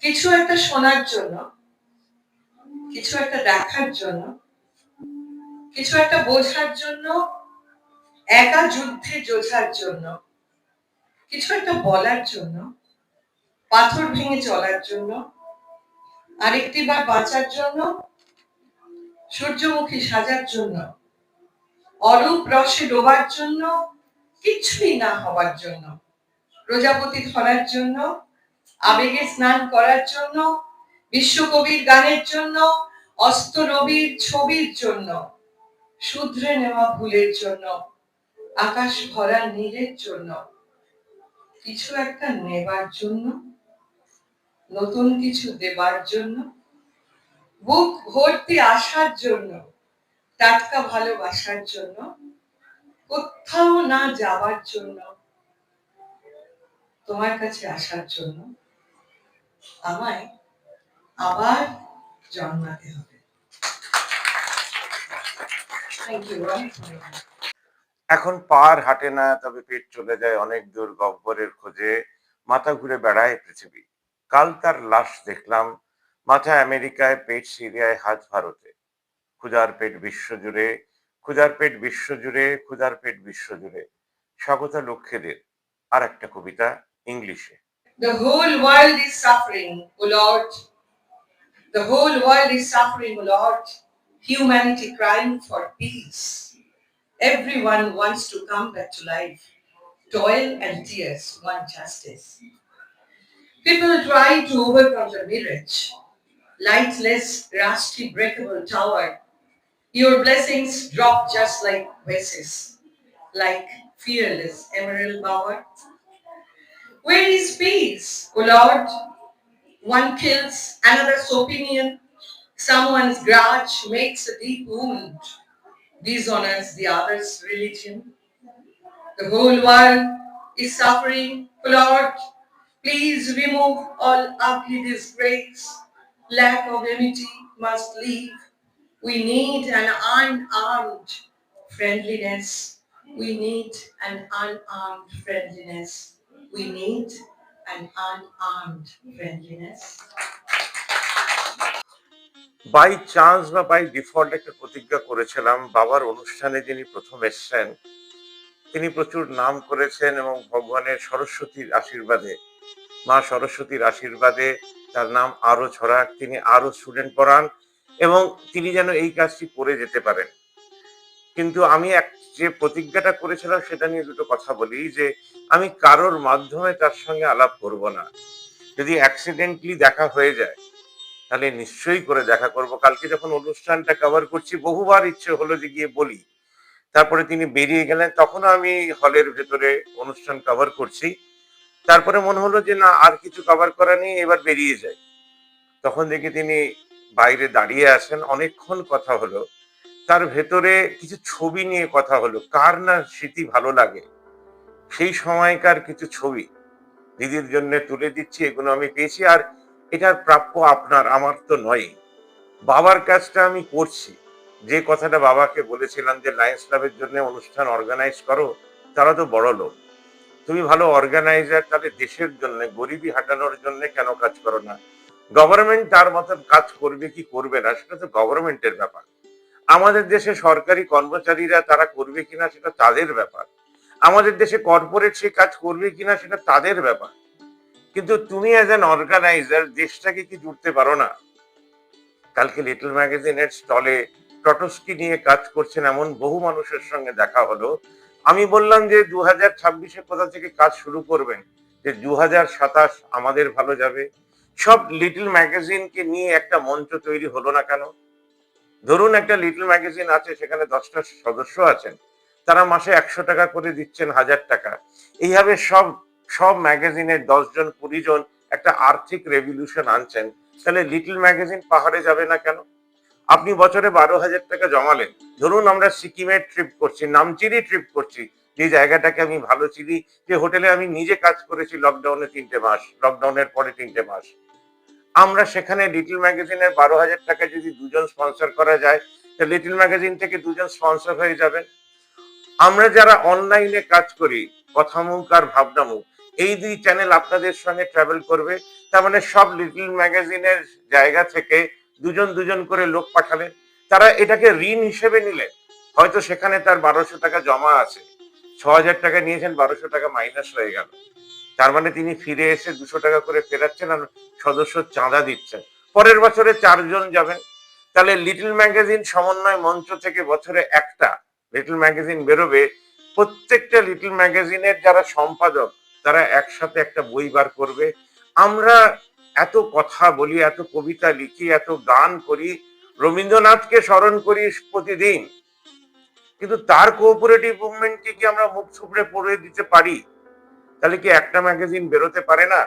কিছু একটা শোনার জন্য, কিছু একটা দেখার জন্য, কিছু একটা বোঝার জন্য, একা যুদ্ধে যোঝার জন্য, কিছু একটা বলার জন্য, পাথর ভেঙে চলার জন্য, আরেকটি বার বাঁচার জন্য, সূর্যমুখী সাজার জন্য, অরূপ রসে ডোবার জন্য, কিছুই না হবার জন্য, প্রজাপতি ধরার জন্য, আবেগে স্নান করার জন্য, বিশ্বকবির গানের জন্য, অস্ত রবির ছবির জন্য, শুধরে নেওয়া ভুলের জন্য, আকাশ ভরা নীলের জন্য, কিছু একটা নেবার জন্য, নতুন কিছু দেবার জন্য, বুক ভর্তি আসার জন্য, টাটকা ভালোবাসার জন্য, কোথাও না যাবার জন্য, তোমার কাছে আসার জন্য আমায় আবার জন্মাতে হবে। Thank you. এখন পার হাঁটে না, তবে পেট চলে যায় অনেক দূর গহ্বরের খোঁজে, মাথা ঘুরে বেড়ায় পৃথিবী। কাল তার লাশ দেখলাম, মাথা আমেরিকায়, পেট সিরিয়ায়, হাত ভারতে। ক্ষুধার পেট বিশ্বজুড়ে, ক্ষুধার পেট বিশ্বজুড়ে, ক্ষুধার পেট বিশ্বজুড়ে। স্বাগতা লক্ষ্মীদের আর একটা কবিতা ইংলিশে। The whole world is suffering, O Lord. The whole world is suffering, O Lord. Humanity crying for peace. Everyone wants to come back to life. Toil and tears want justice. People try to overcome the mirage. Lightless, rusty, breakable tower. Your blessings drop just like vases, like fearless emerald bower. Where is peace, O Lord? One kills another's opinion. Someone's grudge makes a deep wound, dishonors the other's religion. The whole world is suffering, O Lord. Please remove all ugly disgrace. Lack of unity must leave. We need an unarmed friendliness. We need an unarmed friendliness. We need an unarmed friendliness. By chance বা by default একটা প্রতিজ্ঞা করেছিলাম, বাবার অনুষ্ঠানে যিনি প্রথম এসছেন তিনি প্রচুর নাম করেছেন এবং ভগবানের সরস্বতীর আশীর্বাদে, মা সরস্বতীর আশীর্বাদে তার নাম আরো ছড়াক, তিনি আরো স্টুডেন্ট পড়ান এবং তিনি যেন এই কাজটি করে যেতে পারেন। কিন্তু আমি যে প্রতিজ্ঞাটা করেছিলাম সেটা নিয়ে দুটো কথা বলি, যে আমি কারোর মাধ্যমে তার সঙ্গে আলাপ করব না। যদি অ্যাক্সিডেন্টলি দেখা হয়ে যায় তাহলে নিশ্চয়ই করে দেখা করব। কালকে যখন অনুষ্ঠানটা কভার করছি বহুবার ইচ্ছে হলো যে গিয়ে বলি, তারপরে তিনি বেরিয়ে গেলেন, তখনও আমি হলের ভেতরে অনুষ্ঠান কভার করছি, তারপরে মনে হলো যে না, আর কিছু কভার করা নেই, এবার বেরিয়ে যাই। তখন দেখি তিনি বাইরে দাঁড়িয়ে আছেন, অনেকক্ষণ কথা হলো, তার ভেতরে কিছু ছবি নিয়ে কথা হলো। কার না স্মৃতি ভালো লাগে, সেই সময়কার কিছু ছবি দিদির জন্য তুলে দিচ্ছি, এগুলো আমি পেয়েছি। আর এটার প্রাপ্য আপনার, আমার তো নয়। বাবার কাজটা আমি করছি। যে কথাটা বাবাকে বলেছিলাম যে লায়ন্স ক্লাবের জন্য অনুষ্ঠান অর্গানাইজ করো, তারা তো বড় লোক, তুমি ভালো অর্গানাইজার, তাহলে দেশের জন্য গরিবী হাঁটানোর জন্য কেন কাজ করো না? গভর্নমেন্ট তার মতন কাজ করবে কি করবে না সেটা তো গভর্নমেন্টের ব্যাপার। আমাদের দেশে সরকারি কর্মচারীরা তারা করবে কিনা সেটা তাদের ব্যাপার। আমাদের দেশে কর্পোরেট সে কাজ করবে কিনা সেটা তাদের ব্যাপার। কিন্তু তুমি অ্যাজ অ্যান অর্গানাইজার দেশটাকে কি জুড়তে পারো না? কালকে লিটল ম্যাগাজিনের স্টলে টটস্কি নিয়ে কাজ করছেন এমন বহু মানুষের সঙ্গে দেখা হলো। আমি বললাম যে 2026-এ কোথা থেকে কাজ শুরু করবেন, যে 2027 আমাদের ভালো যাবে। সব লিটল ম্যাগাজিনকে নিয়ে একটা মঞ্চ তৈরি হলো না কেন? ধরুন একটা লিটল ম্যাগাজিন আছে, সেখানে 10টা সদস্য আছেন, তারা মাসে 100 টাকা করে দিচ্ছেন, 1000 টাকা। এইভাবে সব সব ম্যাগাজিনের 10 জন 20 জন একটা আর্থিক রেভলিউশন আনছেন, তাহলে লিটল ম্যাগাজিন পাহাড়ে যাবে না কেন? আপনি বছরে 12,000 টাকা জমালেন, ধরুন আমরা সিকিমের ট্রিপ করছি, নামচিরি ট্রিপ করছি, যে জায়গাটাকে আমি ভালো চিনি, যে হোটেলে আমি নিজে কাজ করেছি লকডাউনে 3টে মাস, লকডাউনের পরে 3টে মাস। আমরা সেখানে লিটল ম্যাগাজিনের 12,000 টাকা যদি দুজন স্পন্সর করা যায়, তো লিটল ম্যাগাজিন থেকে দুজন স্পন্সর হয়ে যাবেন। আমরা যারা অনলাইনে কাজ করি, কথামুখ আর ভাবনামুখ, এই দুই চ্যানেল আপনাদের সঙ্গে ট্রাভেল করবে। তার মানে সব লিটল ম্যাগাজিনের জায়গা থেকে দুজন দুজন করে লোক পাঠালেন, তারা এটাকে ঋণ হিসেবে নিলেন। হয়তো সেখানে তার 1200 টাকা জমা আছে, 6000 টাকা নিয়েছেন, 1200 টাকা মাইনাস হয়ে গেল। তার মানে তিনি ফিরে এসে 200 টাকা করে ফেরাচ্ছেন আর সদস্য চাঁদা দিচ্ছেন। পরের বছরে 4 জন যাবেন। তাহলে লিটল ম্যাগাজিন সমন্বয় মঞ্চ থেকে বছরে একটা লিটল ম্যাগাজিন বেরোবে। প্রত্যেকটা লিটল ম্যাগাজিনের যারা সম্পাদক তারা একসাথে একটা বই বার করবে। আমরা এত কথা বলি, এত কবিতা লিখি, এত গান করি, রবীন্দ্রনাথকে স্মরণ করি প্রতিদিন, কিন্তু তার কোঅপারেটিভ মুভমেন্টকে কি আমরা মুখ থুবড়ে পড়ে দিতে পারি? তাহলে কি একটা ম্যাগাজিন বেরোতে পারে না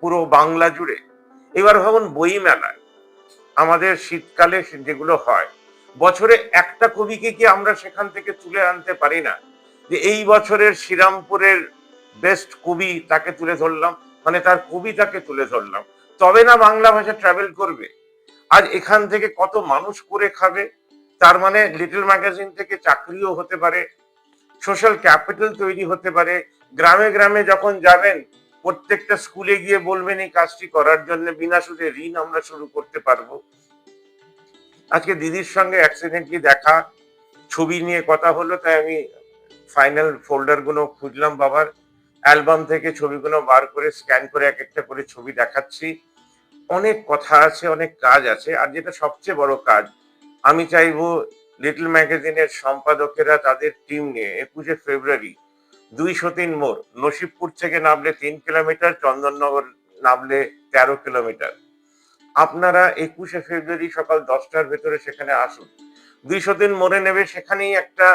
পুরো বাংলা জুড়ে? এবার ভাবুন বই মেলা আমাদের শীতকালে যেগুলো হয়, বছরে একটা কবিকে কি আমরা সেখান থেকে তুলে আনতে পারি না? যে এই বছরের শ্রীরামপুরের বেস্ট কবি তাকে তুলে ধরলাম, মানে তার কবিতাকে তুলে ধরলাম, তবে না বাংলা ভাষা ট্রাভেল করবে। আজ এখান থেকে কত মানুষ করে খাবে। তার মানে লিটল ম্যাগাজিন থেকে চাকরিও হতে পারে, সোশ্যাল ক্যাপিটাল তৈরি হতে পারে। গ্রামে গ্রামে যখন যাবেন, প্রত্যেকটা স্কুলে গিয়ে বলবেন এই কাজটি করার জন্য বিনা সুদে ঋণ আমরা শুরু করতে পারবো। আজকে দিদির সঙ্গে অ্যাক্সিডেন্টলি দেখা, ছবি নিয়ে কথা হলো, তাই আমি ফাইনাল ফোল্ডার গুলো খুঁজলাম, বাবার অ্যালবাম থেকে ছবিগুলো বার করে স্ক্যান করে এক একটা করে ছবি দেখাচ্ছি। অনেক কথা আছে, অনেক কাজ আছে। আর যেটা সবচেয়ে বড় কাজ, আমি চাইবো লিটল ম্যাগাজিনের সম্পাদকেরা তাদের টিম নিয়ে 21শে ফেব্রুয়ারি 203 মোড়, নসিবপুর থেকে নামলে 3 কিলোমিটার, চন্দননগর নামলে 13 কিলোমিটার, আপনারা 21শে ফেব্রুয়ারি সকাল 10টার ভেতরে সেখানে আসুন। 203 মোড়ে নেবে, সেখানেই একটা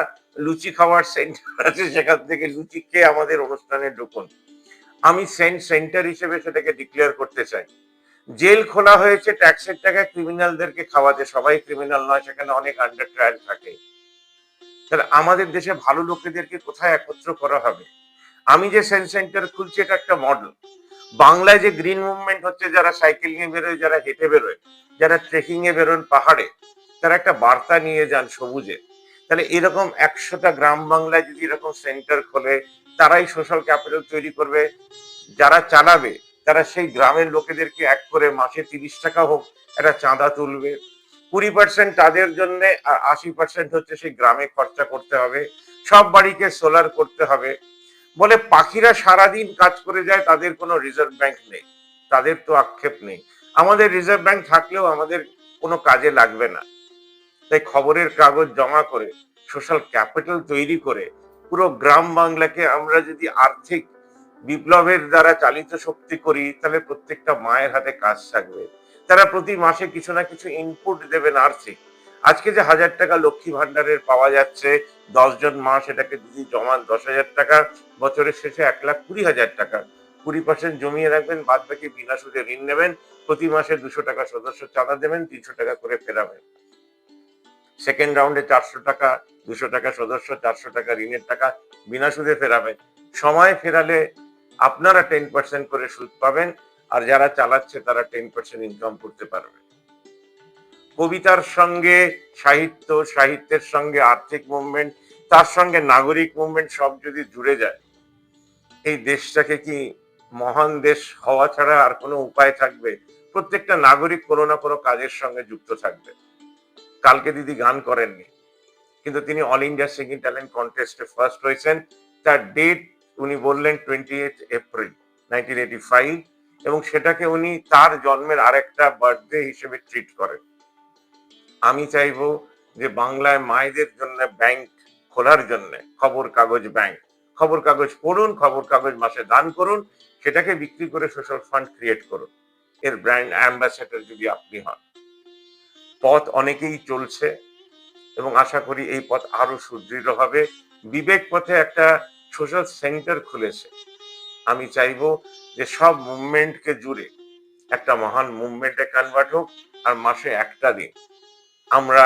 লুচি খাওয়ার সেন্টার আছে, সেখান থেকে লুচি খেয়ে আমাদের অনুষ্ঠানে ঢুকুন। আমি সেন্টার হিসেবে সেটাকে ডিক্লেয়ার করতে চাই। জেল খোলা হয়েছে ট্যাক্সের টাকায় ক্রিমিনালদেরকে খাওয়াতে, সবাই ক্রিমিনাল নয়, সেখানে অনেক আন্ডার ট্রায়াল থাকে। তাহলে আমাদের দেশে ভালো লোকেদেরকে কোথায় একত্র করা হবে? আমি যে সেন্টার খুলছি এটা একটা মডেল। বাংলায় যে গ্রিন মুভমেন্ট হচ্ছে, যারা সাইকেল নিয়ে বেরোয়, যারা হেঁটে বেরোয়, যারা ট্রেকিং এ বেরোন পাহাড়ে, তারা একটা বার্তা নিয়ে যান সবুজে। তাহলে এরকম 100টা গ্রাম বাংলায় যদি এরকম সেন্টার খোলে, তারাই সোশ্যাল ক্যাপিটাল তৈরি করবে। যারা চালাবে তারা সেই গ্রামের লোকেদেরকে এক করে মাসে 30 টাকা হোক একটা চাঁদা তুলবে। 20% তাদের জন্য আর 80% হচ্ছে সেই গ্রামে খরচা করতে হবে। সব বাড়িকে সোলার করতে হবে। বলে পাখিরা সারাদিন কাজ করে যায়, তাদের কোনো রিজার্ভ ব্যাংক নেই। তাদের তো আক্ষেপ নেই, আমাদের রিজার্ভ ব্যাংক থাকলেও আমাদের কোনো কাজে লাগবে না। তাই খবরের কাগজ জমা করে সোশ্যাল ক্যাপিটাল তৈরি করে পুরো গ্রাম বাংলাকে আমরা যদি আর্থিক বিপ্লবের দ্বারা চালিত শক্তি করি, তাহলে প্রত্যেকটা মায়ের হাতে কাজ থাকবে। তারা প্রতি মাসে কিছু না কিছু ইনপুট দেবেন আর্থিক। আজকে যে 1000 টাকা লক্ষ্মী ভান্ডারের পাওয়া যাচ্ছে, 10 জন মা সেটাকে যদি জমান 10,000 টাকা, বছরের শেষে 1,20,000 টাকা, 20% জমিয়ে রাখবেন, বাদ বাকি বিনা সুদে ঋণ নেবেন, প্রতি মাসে 200 টাকা সদস্য চাঁদা দেবেন, 300 টাকা করে ফেরাবেন। সেকেন্ড রাউন্ডে 400 টাকা, 200 টাকা সদস্য, 400 টাকা ঋণের টাকা বিনা সুদে ফেরাবেন। সময় ফেরালে আপনারা 10% করে সুদ পাবেন, আর যারা চালাচ্ছে তারা 10% ইনকাম করতে পারবে। কবিতার সঙ্গে সাহিত্য, সাহিত্যের সঙ্গে আর্থিক মুভমেন্ট, তার সঙ্গে নাগরিক মুভমেন্ট সব যদি জুড়ে যায়, এই দেশটাকে কি মহান দেশ হওয়া ছাড়া আর কোনো উপায় থাকবে? প্রত্যেকটা নাগরিক কোনো না কোনো কাজের সঙ্গে যুক্ত থাকবে। কালকে দিদি গান করেননি, কিন্তু তিনি অল ইন্ডিয়া সিঙ্গিং ট্যালেন্ট কন্টেস্টে ফার্স্ট হয়েছেন। তার ডেট উনি বললেন 28 এপ্রিল 1985, এবং সেটাকে উনি তার জন্মের আরেকটা বার্থডে হিসেবে ট্রিট করেন। আমি চাইবো যে বাংলায় মায়েদের জন্য ব্যাংক খোলার জন্য খবর কাগজ ব্যাংক, খবর কাগজ পড়ুন, খবর কাগজ মাসে দান করুন, সেটাকে বিক্রি করে সোশ্যাল ফান্ড ক্রিয়েট করুন। এর ব্র্যান্ড অ্যাম্বাসেডর যদি আপনি হন। পথ অনেকেই চলছে এবং আশা করি এই পথ আরো সুদৃঢ় হবে। বিবেক পথে একটা সোশ্যাল সেন্টার খুলেছে। আমি চাইবো যে সব মুভমেন্টকে জুড়ে একটা মহান মুভমেন্টে কনভার্ট হোক, আর মাসে একটা দিন আমরা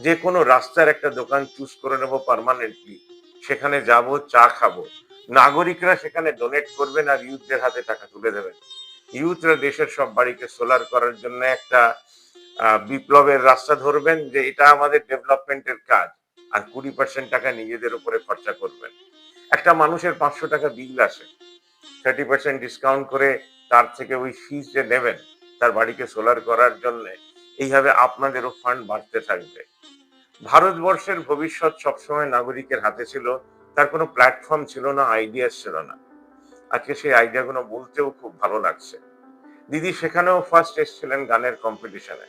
যে কোনো রাস্তার একটা দোকান চুজ করে নেব পার্মানেন্টলি, সেখানে যাব, চা খাবো, নাগরিকরা সেখানে ডোনেট করবেন আর ইউথদের হাতে টাকা তুলে দেবেন। ইউথরা দেশের সব বাড়িকে সোলার করার জন্য একটা বিপ্লবের রাস্তা ধরবেন, যে এটা আমাদের ডেভেলপমেন্টের কাজ, আর 20% টাকা নিজেদের উপরে খরচা করবেন। একটা মানুষের 500 টাকা বিল আসে, 30% ডিসকাউন্ট করে তার থেকে ওই ফিস যে নেবেন তার বাড়িকে সোলার করার জন্য, এইভাবে আপনাদেরও ফান্ড বাড়তে থাকবে। ভারতবর্ষের ভবিষ্যৎ সবসময় নাগরিকের হাতে ছিল, তার কোনো প্ল্যাটফর্ম ছিল না, আইডিয়া ছিল না। আজকে সেই আইডিয়াগুলো বলতেও খুব ভালো লাগছে। দিদি সেখানেও ফার্স্ট এসেছিলেন গানের কম্পিটিশনে।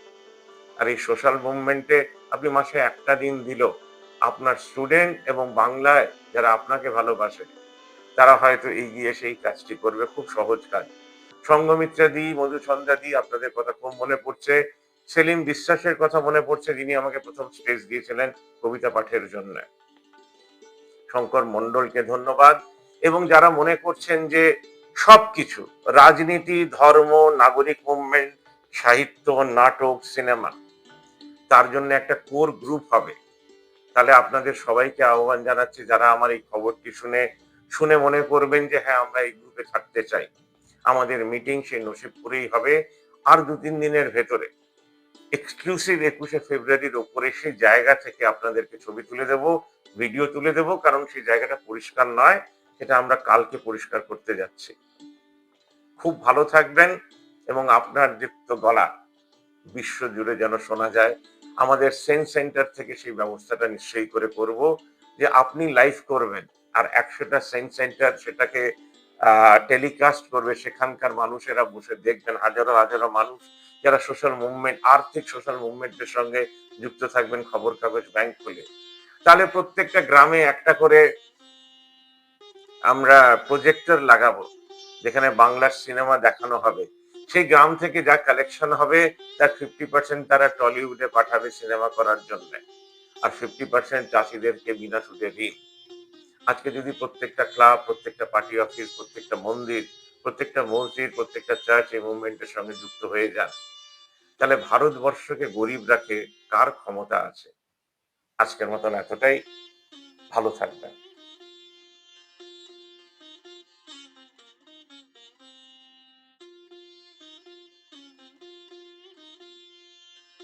আর এই সোশ্যাল মুভমেন্টে আপনি মাসে একটা দিন দিল, আপনার স্টুডেন্ট এবং বাংলায় যারা আপনাকে ভালোবাসে তারা হয়তো এগিয়ে সেই কাজটি করবে। খুব সহজ কাজ। সঙ্গমিত্রা দি, মধুচন্দ্রা দি, আপনাদের কথা খুব মনে পড়ছে। সেলিম বিশ্বাসের কথা মনে পড়ছে, যিনি আমাকে প্রথম স্টেজ দিয়েছিলেন কবিতা পাঠের জন্য। শঙ্কর মন্ডলকে ধন্যবাদ। এবং যারা মনে করছেন যে সবকিছু, রাজনীতি, ধর্ম, নাগরিক মুভমেন্ট, সাহিত্য, নাটক, সিনেমা, তার জন্য একটা কোর গ্রুপ হবে, তাহলে আপনাদের সবাইকে আহ্বান জানাচ্ছি, যারা আমার এই খবরটি শুনে মনে করবেন যে হ্যাঁ আমরা এই গ্রুপে থাকতে চাই, আমাদের মিটিং সেই নসিবপুরেই হবে। আর 2-3 দিনের ভেতরে এক্সক্লুসিভ 21শে ফেব্রুয়ারির ওপরে সেই জায়গা থেকে আপনাদেরকে ছবি তুলে দেব, ভিডিও তুলে দেব, কারণ সেই জায়গাটা পরিষ্কার নয়, সেটা আমরা কালকে পরিষ্কার করতে যাচ্ছি। খুব ভালো থাকবেন এবং আপনার দীপ্ত গলা বিশ্ব জুড়ে যেন শোনা যায়। আমাদের সেন্স সেন্টার থেকে সেই ব্যবস্থাটা নিশ্চয়ই করে করব, যে আপনি লাইভ করবেন আর 100টা সেন্স সেন্টার সেটাকে টেলিকাস্ট করবে, সেখানকার মানুষেরা বসে দেখবেন, হাজারো হাজারো মানুষ যারা সোশ্যাল মুভমেন্ট, আর্থিক সোশ্যাল মুভমেন্টের সঙ্গে যুক্ত থাকবেন খবর কাগজ ব্যাংক খুলে। তাহলে প্রত্যেকটা গ্রামে একটা করে আমরা প্রজেক্টর লাগাবো, যেখানে বাংলার সিনেমা দেখানো হবে। সেই গ্রাম থেকে যা কালেকশন হবে তার 50% তারা টলিউডে পাঠাবে সিনেমা করার জন্য, আর 50% চাষিদেরকে বিনা সুদে ঋণ। আজকে যদি প্রত্যেকটা ক্লাব, প্রত্যেকটা পার্টি অফিস, প্রত্যেকটা মন্দির, প্রত্যেকটা মসজিদ, প্রত্যেকটা চার্চ এই মুভমেন্টের সঙ্গে যুক্ত হয়ে যান, তাহলে ভারতবর্ষকে গরিব রাখে কার ক্ষমতা আছে? আজকের মতন এতটাই। ভালো থাকবেন।